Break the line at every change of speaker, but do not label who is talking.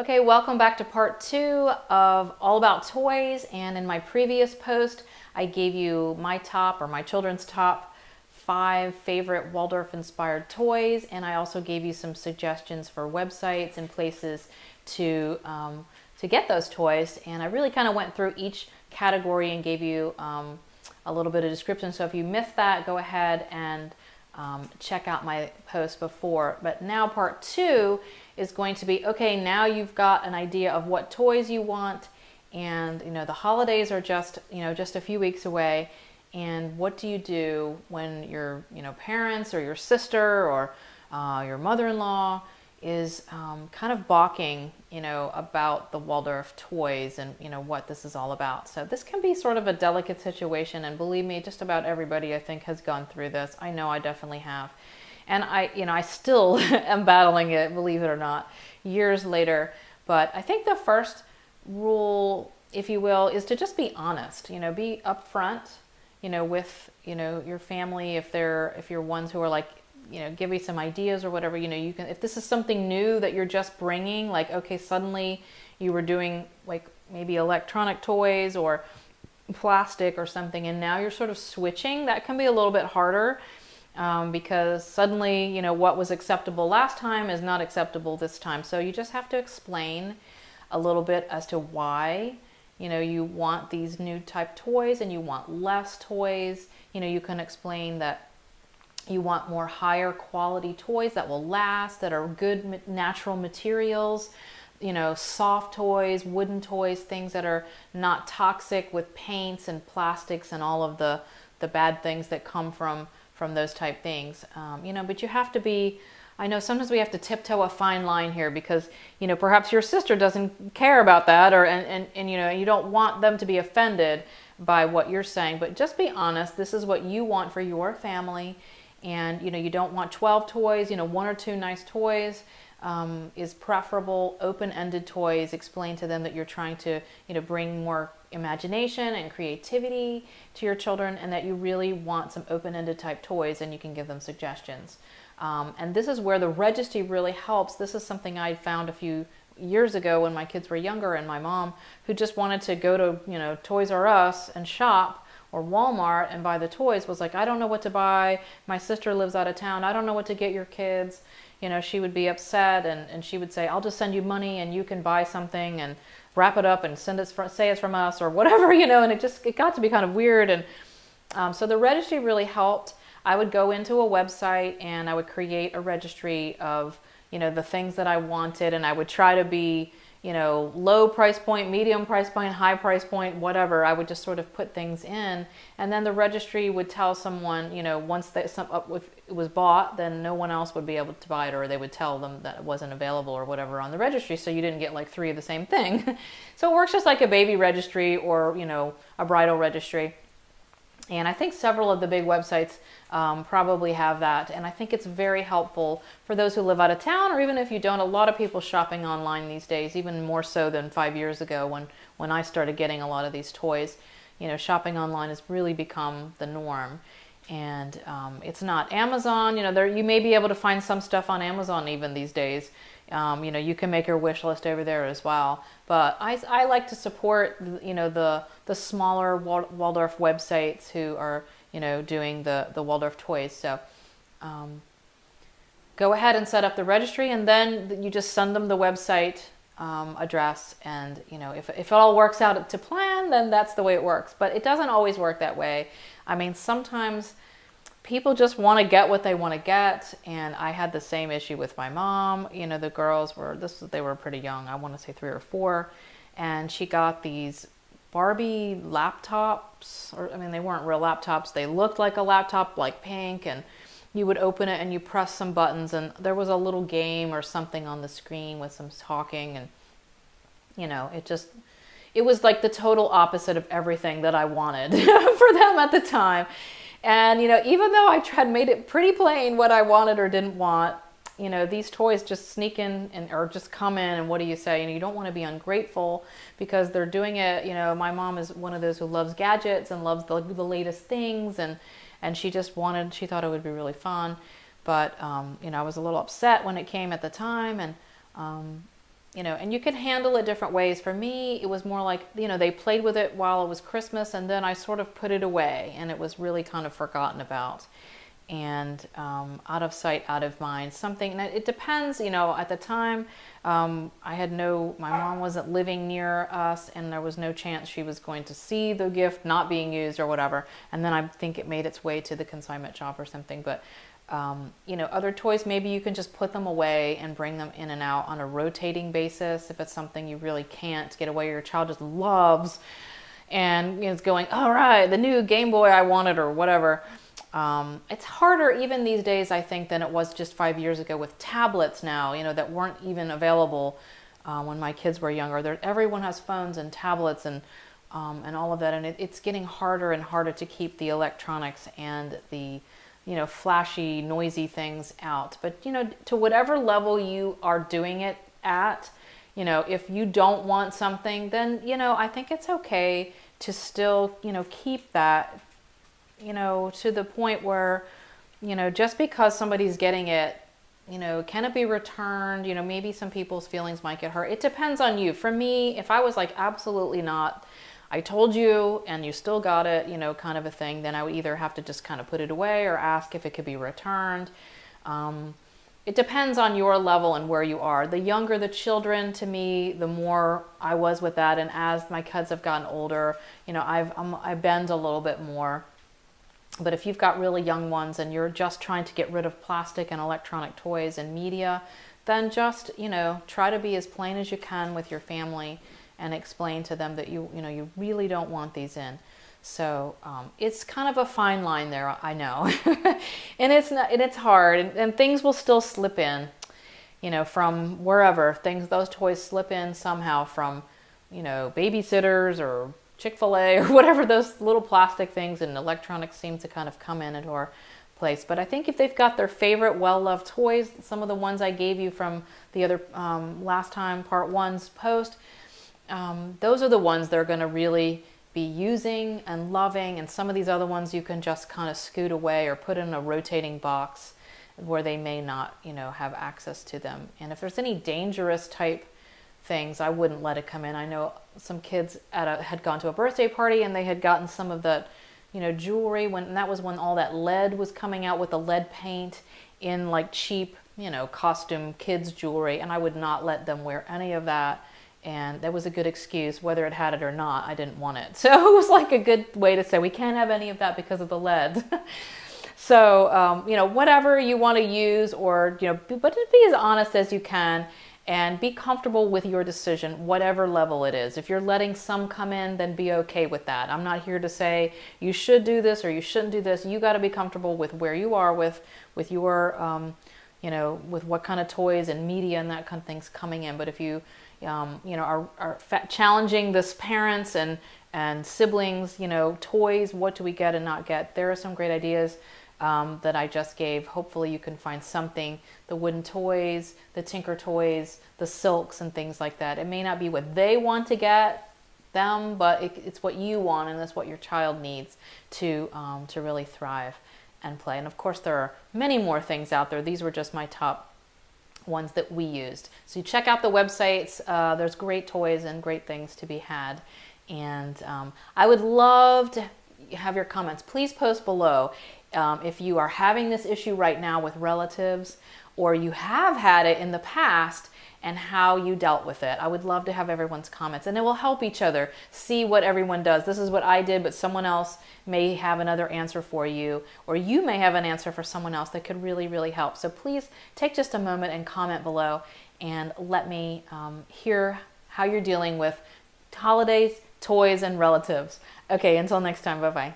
Okay, welcome back to part 2 of All About Toys. And in my previous post, I gave you my top, or my children's top 5 favorite Waldorf inspired toys. And I also gave you some suggestions for websites and places to get those toys. And I really kind of went through each category and gave you a little bit of description. So if you missed that, go ahead and check out my post before. But now part 2 is going to be, okay, now you've got an idea of what toys you want, and the holidays are just a few weeks away, and what do you do when your parents or your sister or your mother-in-law is kind of balking about the Waldorf toys and what this is all about. So this can be sort of a delicate situation, and believe me, just about everybody I think has gone through this. I know I definitely have. And I still am battling it, believe it or not, years later. But I think the first rule, if you will, is to just be honest. Be upfront, with your family. If you're ones who are like, give me some ideas or whatever. You can. If this is something new that you're just bringing, like, okay, suddenly you were doing like maybe electronic toys or plastic or something, and now you're sort of switching. That can be a little bit harder. Because suddenly, what was acceptable last time is not acceptable this time. So you just have to explain a little bit as to why, you want these new type toys and you want less toys. You can explain that you want more higher quality toys that will last, that are good natural materials, soft toys, wooden toys, things that are not toxic with paints and plastics and all of the bad things that come from those type things, but you have to be, I know sometimes we have to tiptoe a fine line here because, perhaps your sister doesn't care about that, or, and you don't want them to be offended by what you're saying, but just be honest. This is what you want for your family. And, you don't want 12 toys, 1 or 2 nice toys is preferable. Open-ended toys, explain to them that you're trying to, bring more imagination and creativity to your children, and that you really want some open-ended type toys, and you can give them suggestions. And this is where the registry really helps. This is something I found a few years ago when my kids were younger, and my mom, who just wanted to go to Toys R Us and shop, or Walmart, and buy the toys, was like, I don't know what to buy. My sister lives out of town. I don't know what to get your kids. She would be upset, and she would say, I'll just send you money and you can buy something and wrap it up and say it's from us or whatever, and it got to be kind of weird. And so the registry really helped. I would go into a website and I would create a registry of, the things that I wanted, and I would try to be, low price point, medium price point, high price point, whatever. I would just sort of put things in, and then the registry would tell someone, once if it was bought, then no one else would be able to buy it, or they would tell them that it wasn't available or whatever on the registry, so you didn't get like 3 of the same thing. So it works just like a baby registry or, a bridal registry. And I think several of the big websites probably have that. And I think it's very helpful for those who live out of town, or even if you don't. A lot of people shopping online these days, even more so than 5 years ago when I started getting a lot of these toys. Shopping online has really become the norm. And it's not Amazon. You may be able to find some stuff on Amazon even these days. You can make your wish list over there as well. But I like to support, the smaller Waldorf websites who are, doing the Waldorf toys. So go ahead and set up the registry, and then you just send them the website address. And, if it all works out to plan, then that's the way it works. But it doesn't always work that way. I mean, sometimes people just want to get what they want to get, and I had the same issue with my mom. The girls they were pretty young. I want to say 3 or 4, and she got these Barbie laptops, they weren't real laptops. They looked like a laptop, like pink, and you would open it and you press some buttons, and there was a little game or something on the screen with some talking, and it was like the total opposite of everything that I wanted for them at the time. And, even though I had made it pretty plain what I wanted or didn't want, these toys just sneak in or just come in, and what do you say? You don't want to be ungrateful because they're doing it. My mom is one of those who loves gadgets and loves the latest things, and she thought it would be really fun. But, I was a little upset when it came at the time, and and you can handle it different ways. For me, it was more like, they played with it while it was Christmas, and then I sort of put it away, and it was really kind of forgotten about, and out of sight, out of mind. Something that it depends, at the time, my mom wasn't living near us, and there was no chance she was going to see the gift not being used or whatever. And then I think it made its way to the consignment shop or something. But other toys, maybe you can just put them away and bring them in and out on a rotating basis if it's something you really can't get away, your child just loves, and it's going, all right, the new Game Boy I wanted or whatever. It's harder even these days, I think, than it was just 5 years ago with tablets now, that weren't even available when my kids were younger. Everyone has phones and tablets and all of that, and it's getting harder and harder to keep the electronics and the flashy, noisy things out. But to whatever level you are doing it at, if you don't want something, then I think it's okay to still keep that. To the point where, just because somebody's getting it, can it be returned? Maybe some people's feelings might get hurt. It depends on you. For me, if I was like, absolutely not, I told you and you still got it, kind of a thing, then I would either have to just kind of put it away or ask if it could be returned. It depends on your level and where you are. The younger the children, to me, the more I was with that. And as my kids have gotten older, I bend a little bit more. But if you've got really young ones and you're just trying to get rid of plastic and electronic toys and media, then just, try to be as plain as you can with your family and explain to them that you really don't want these in. So it's kind of a fine line there, I know. and it's hard, and things will still slip in, from wherever. Those toys slip in somehow from, babysitters or Chick-fil-A or whatever, those little plastic things and electronics seem to kind of come into our place. But I think if they've got their favorite well-loved toys, some of the ones I gave you from the other last time, part one's post, those are the ones they're going to really be using and loving. And some of these other ones you can just kind of scoot away or put in a rotating box where they may not, have access to them. And if there's any dangerous type things, I wouldn't let it come in. I know some kids had gone to a birthday party and they had gotten some of the, jewelry and that was when all that lead was coming out with the lead paint in like cheap, costume kids jewelry, and I would not let them wear any of that. And that was a good excuse, whether it had it or not, I didn't want it. So it was like a good way to say, we can't have any of that because of the lead. So, whatever you want to use, or, but be as honest as you can and be comfortable with your decision, whatever level it is. If you're letting some come in, then be okay with that. I'm not here to say you should do this or you shouldn't do this. You got to be comfortable with where you are with your, with what kind of toys and media and that kind of things coming in. But if you, are challenging this parents and siblings, toys, what do we get and not get? There are some great ideas that I just gave. Hopefully you can find something, the wooden toys, the Tinker toys, the silks and things like that. It may not be what they want to get them, but it's what you want, and that's what your child needs to really thrive and play. And of course there are many more things out there. These were just my top ones that we used. So you check out the websites. There's great toys and great things to be had. And I would love to have your comments. Please post below if you are having this issue right now with relatives, or you have had it in the past and how you dealt with it. I would love to have everyone's comments, and it will help each other see what everyone does. This is what I did, but someone else may have another answer for you, or you may have an answer for someone else that could really, really help. So please take just a moment and comment below and let me hear how you're dealing with holidays, toys, and relatives. Okay, until next time, bye-bye.